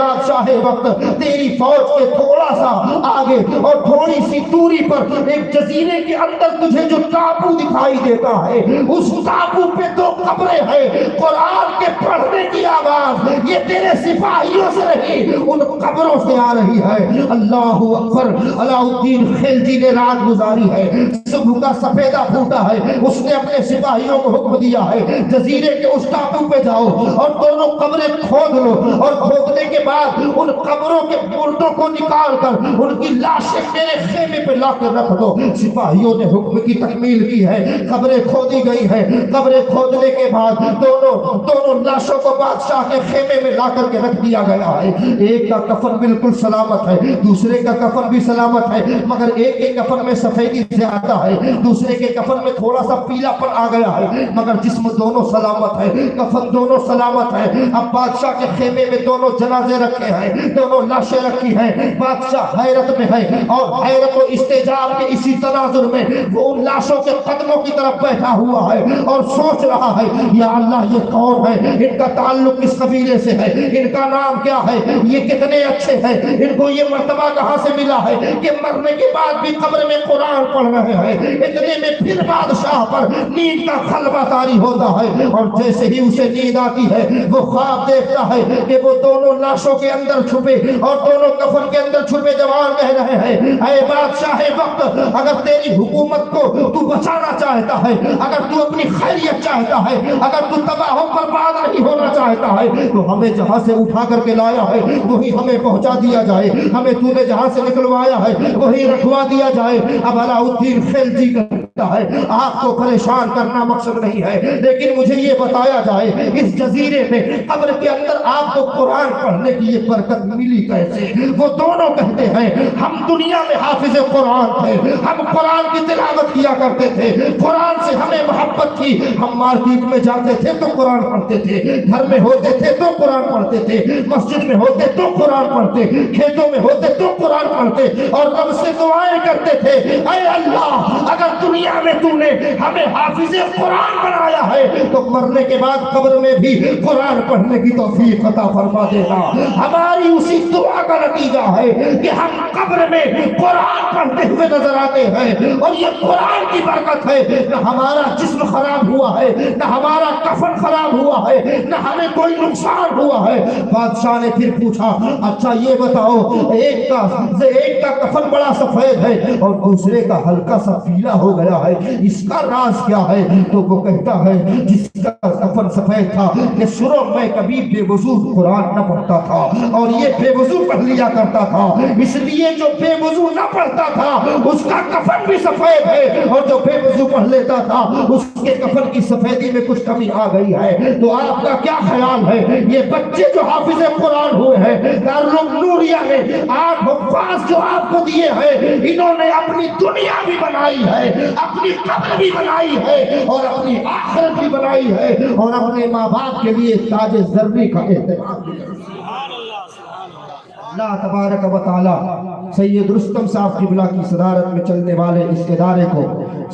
بادشاہ وقت تیری فوج کے تھوڑا سا آگے اور تھوڑی سی دوری پر ایک جزیرے کے اندر تجھے جو ٹاپو دکھائی دیتا ہے، اس ٹاپو پہ 2 قبریں ہیں، قرآن کے پڑھنے کی آواز یہ تیرے سپاہیوں سے نہیں ان قبروں سے آ رہی ہے۔ اللہ اکبر۔ علاء الدین خلجی نے رات گزاری ہے، صبح کا سفیدہ پھوٹا ہے، اس نے اپنے سپاہیوں کو حکم دیا ہے جزیرے کے اس ٹاپو پہ جاؤ اور دونوں قبریں کھود لو، اور کھودنے کے بعد ان قبروں کے مردوں کو نکال کر ان کی لاشیں میرے خیمے پہ لا کر رکھ دو۔ سپاہیوں نے حکم کی تکمیل کی ہے، قبریں کھودی گئی ہیں۔ قبریں کھودنے کے بعد دونوں لاشوں کو بادشاہ کے خیمے میں لا کر کے رکھ دیا گیا ہے۔ ایک کا کفن بالکل سلامت ہے، دوسرے کا کفن بھی سلامت ہے، مگر ایک کے کفن میں سفیدی زیادہ ہے، دوسرے کے کفن میں تھوڑا سا پیلا پن آ گیا ہے، مگر جسم دونوں سلامت ہے، کفن دونوں سلامت ہے۔ اب بادشاہ کے خیمے میں دونوں جنازے رکھے ہیں، دونوں لاشیں رکھی ہیں۔ بادشاہ حیرت میں ہے، اور حیرت و استعجاب کے اسی تناظر میں وہ ان لاشوں کے قدموں کی طرف بیٹھا ہوا ہے اور سوچ رہا ہے، یا اللہ یہ کون ہے، ان کا تعلق کس قبیلے سے ہے، ان کا نام کیا ہے، یہ کتنے اچھے ہیں، ان کو یہ مرتبہ کہاں سے ملا ہے کہ مرنے کے بعد بھی قبر میں قرآن پڑھ رہے ہیں۔ اتنے میں پھر بادشاہ پر نیند کا خلبہ طاری ہوتا ہے، اور جیسے ہی اسے نیند آتی ہے وہ خواب دیکھتا ہے کہ وہ دونوں لاشوں کے اندر چھپے اور دونوں کفن کے اندر چھپے جوان کہہ رہے ہیں، اے بادشاہ وقت، اگر تیری حکومت کو تو بچانا چاہتا ہے، اگر تو اپنی خیریت چاہتا ہے، اگر تو تباہ و برباد نہیں ہونا چاہتا ہے، تو ہمیں جہاں سے اٹھا کر کے لایا ہے وہی ہمیں پہنچا دیا جائے، ہمیں تو نے جہاں سے نکلوایا ہے وہی رکھوا دیا جائے۔ اب علاء الدین خلجی کہتا ہے، آپ کو پریشان کرنا مقصد نہیں ہے، لیکن مجھے یہ بتایا جائے اس جزیرے میں قبر کے اندر آپ کو قرآن پڑھنے کی یہ برکت ملی کیسے؟ وہ دونوں کہتے ہیں، ہم دنیا میں حافظ قرآن تھے، ہم قرآن کی تلاوت کیا کرتے تھے، قرآن سے ہمیں محبت تھی، ہم مارکیٹ میں جاتے تھے تو قرآن پڑھتے تھے، گھر میں ہوتے تھے تو قرآن پڑھتے تھے، مسجد میں ہوتے تو قرآن پڑھتے، کھیتوں میں ہوتے تو قرآن پڑھتے، اور رب سے دعائیں کرتے تھے، اے اللہ اگر دنیا میں تو نے ہمیں حافظ قرآن بنایا ہے تو مرنے کے بعد قبر میں بھی قرآن پڑھنے کی توفیق عطا فرما دینا۔ ہماری اسی دعا کا نتیجہ ہے کہ ہم قبر میں قرآن پڑھتے ہوئے نظر آتے ہیں، اور یہ قرآن کی برکت ہے، نہ ہمارا جسم خراب ہوا ہے، نہ ہمارا کفن خراب ہوا ہے، نہ ہمیں کوئی نقصان ہوا ہے۔ بادشاہ نے پھر پوچھا، اچھا یہ بتاؤ، ایک کا کفن بڑا سفید ہے اور دوسرے کا ہلکا سا پیلا ہو گیا ہے، اس کا راز کیا ہے؟ تو وہ کہتا ہے، جس کا کفن سفید تھا کہ شروع میں کبھی بے وضو قرآن نہ پڑھتا تھا اور یہ بے وضو پڑھ لیا کرتا تھا، اس لیے جو بے وضو نہ پڑھتا تھا اس کا کفن بھی سفید ہے، اور جو بے وضو پڑھ لیتا تھا اس کے کفن کی سفیدی میں کچھ کمی آ گئی ہے۔ تو آپ کا کیا خیال ہے، یہ بچے جو حافظ قرآن ہوئے ہیں دارالعلوم نوریہ میں، آٹھ حفاظ جو آپ کو دیے ہیں، انہوں نے اپنی دنیا بھی بنائی ہے، اپنی قبر بھی بنائی ہے، اور اپنی آخرت بھی بنائی ہے، اور اپنے ماں باپ کے لیے تاج زرعی کا اہتمام بھی کرتے ہیں۔ اللہ تبارک و تعالی سید رستم صاحب قبلہ کی صدارت میں چلنے والے اس ادارے کو،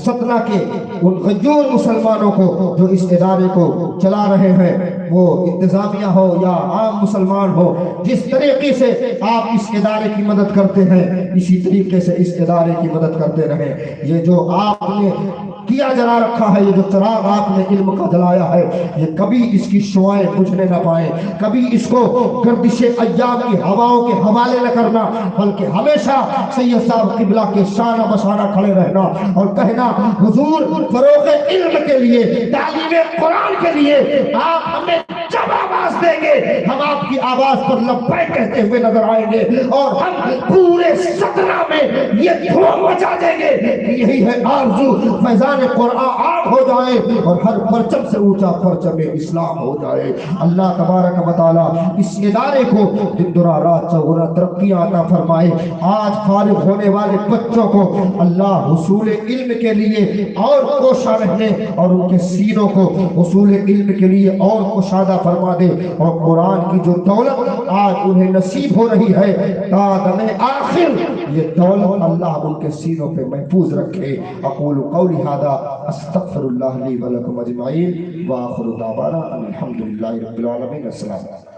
ستنہ کے ان غیور مسلمانوں کو جو اس ادارے کو چلا رہے ہیں، وہ انتظامیہ ہو یا عام مسلمان ہو، جس طریقے سے آپ اس ادارے کی مدد کرتے ہیں اسی طریقے سے اس ادارے کی مدد کرتے رہیں۔ یہ جو آپ نے کیا جلا رکھا ہے، یہ جو چراغ آپ نے علم کا جلایا ہے، یہ کبھی اس کی شعائیں بجھنے نہ پائیں، کبھی اس کو گردش ایام کی ہواؤں کے حوالے نہ کرنا، بلکہ ہمیشہ سید صاحب قبلہ کے شانہ بشانہ کھڑے رہنا اور کہنا، حضور فروغ علم کے لیے، تعلیم قرآن کے لیے آپ ہمیں جب آواز دیں گے ہم آپ کی آواز پر لبیک کہتے ہوئے نظر آئیں گے، اور ہم پورے ستنہ میں یہ دھوم مچا دیں گے۔ یہی ہے آرزو، فیضان قرآن آگ ہو جائے اور ہر پرچم سے اونچا پرچم اسلام ہو جائے۔ اللہ تبارک و تعالی اس ادارے کو دن دورہ رات چوگنا ترقیاں عطا فرمائے۔ آج فارغ ہونے والے بچوں کو اللہ حصول علم کے لیے اور کوشاں رہنے، اور ان کے سینوں کو حصول علم کے لیے اور کشادہ فرما دے، اور قرآن کی جو دولت آج انہیں نصیب ہو رہی ہے تا دم آخر، یہ دولت اللہ ان کے سینوں پہ محفوظ رکھے۔ اقول قولی ھذا استغفر اللہ لی ولکم اجمعین، وآخر دعوانا الحمدللہ رب العالمین۔ السلام علیکم۔